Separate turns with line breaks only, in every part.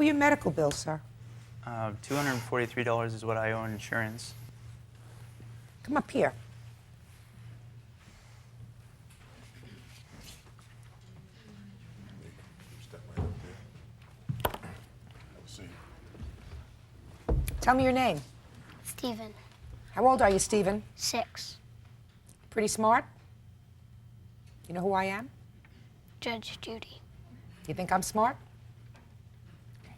were your medical bills, sir?
$243 is what I owe in insurance.
Come up here. Tell me your name.
Steven.
How old are you, Stephen?
6.
Pretty smart? You know who I am?
Judge Judy.
You think I'm smart? Okay.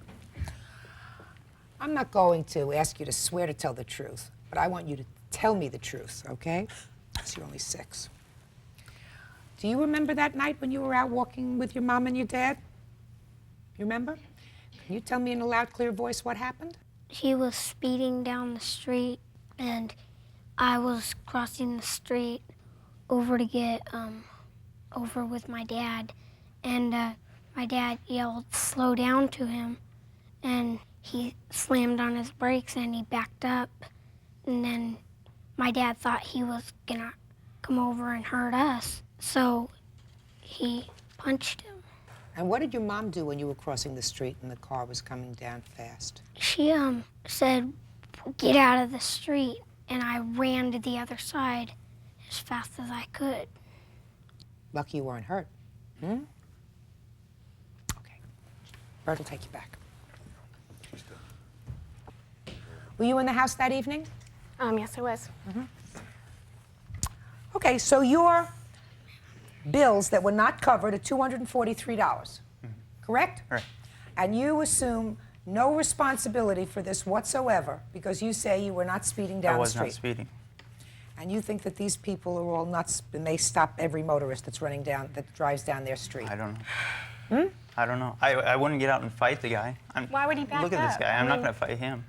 I'm not going to ask you to swear to tell the truth, but I want you to tell me the truth, okay? Because you're only 6. Do you remember that night when you were out walking with your mom and your dad? You remember? Can you tell me in a loud, clear voice what happened?
He was speeding down the street, and I was crossing the street over to get over with my dad, and my dad yelled, "Slow down" to him, and he slammed on his brakes and he backed up, and then my dad thought he was gonna come over and hurt us, so he punched him.
And what did your mom do when you were crossing the street and the car was coming down fast?
She said, "Get out of the street," and I ran to the other side as fast as I could.
Lucky you weren't hurt. Hmm? Okay. Bert will take you back. Were you in the house that evening?
Yes, I was.
Okay, so your bills that were not covered are $243, correct?
Right.
And you assume no responsibility for this whatsoever because you say you were not speeding down
I
the
was
street.
not speeding.
And you think that these people are all nuts and they stop every motorist that's that drives down their street.
I don't know. I don't know. I wouldn't get out and fight the guy.
Why would he back
Look at this
up?
guy. I'm not
mean,
going to fight him.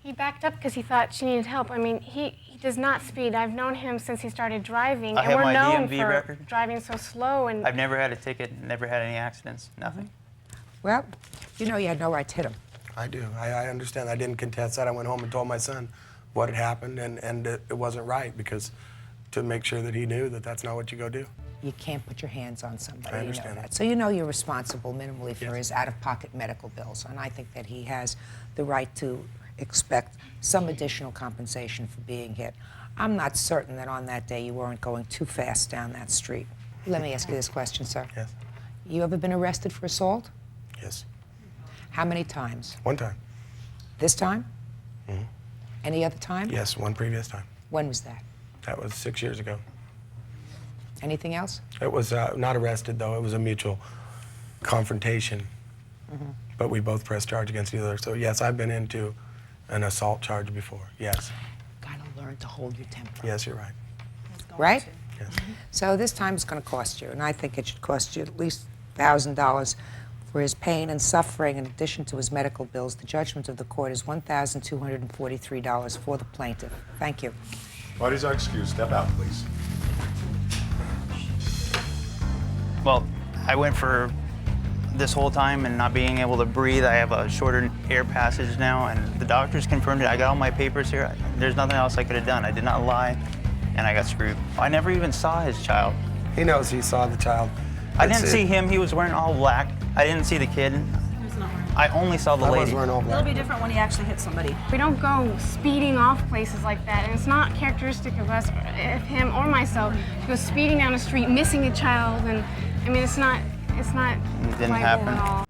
He backed up because he thought she needed help. I mean, he does not speed. I've known him since he started driving,
I
and
have
we're
my
known
DMV
for
record.
driving so slow. And
I've never had a ticket, never had any accidents, nothing.
Well, you know you had no right to hit him.
I do. I understand. I didn't contest that. I went home and told my son what had happened, and it wasn't right because to make sure that he knew that that's not what you go do.
You can't put your hands on somebody.
I understand
You know
that.
So you know you're responsible minimally for
Yes.
his out-of-pocket medical bills, and I think that he has the right to expect some additional compensation for being hit. I'm not certain that on that day you weren't going too fast down that street. Let me ask you this question, sir.
Yes.
You ever been arrested for assault?
Yes.
How many times?
One time.
This time? Any other time?
Yes, one previous time.
When was that?
That was 6 years ago.
Anything else?
It was not arrested, though. It was a mutual confrontation. But we both pressed charge against each other. So, yes, I've been into an assault charge before. Yes.
Gotta learn to hold your temper.
Yes, you're right.
Right?
Yes.
So this time it's going to cost you, and I think it should cost you at least $1,000 for his pain and suffering in addition to his medical bills. The judgment of the court is $1,243 for the plaintiff. Thank you.
Parties are excused. Step out, please.
Well, I went for this whole time and not being able to breathe. I have a shorter air passage now, and the doctors confirmed it. I got all my papers here. There's nothing else I could have done. I did not lie, and I got screwed. I never even saw his child.
He knows he saw the child.
I didn't see him. He was wearing all black. I didn't see the kid.
He was not wearing.
I only saw the
I was
lady.
wearing all
It'll
black.
be different when he actually hits somebody.
we don't go speeding off places like that, and it's not characteristic of us, of him or myself, to go speeding down a street, missing a child, and I mean, it's not
It didn't
liable
happen.
at all.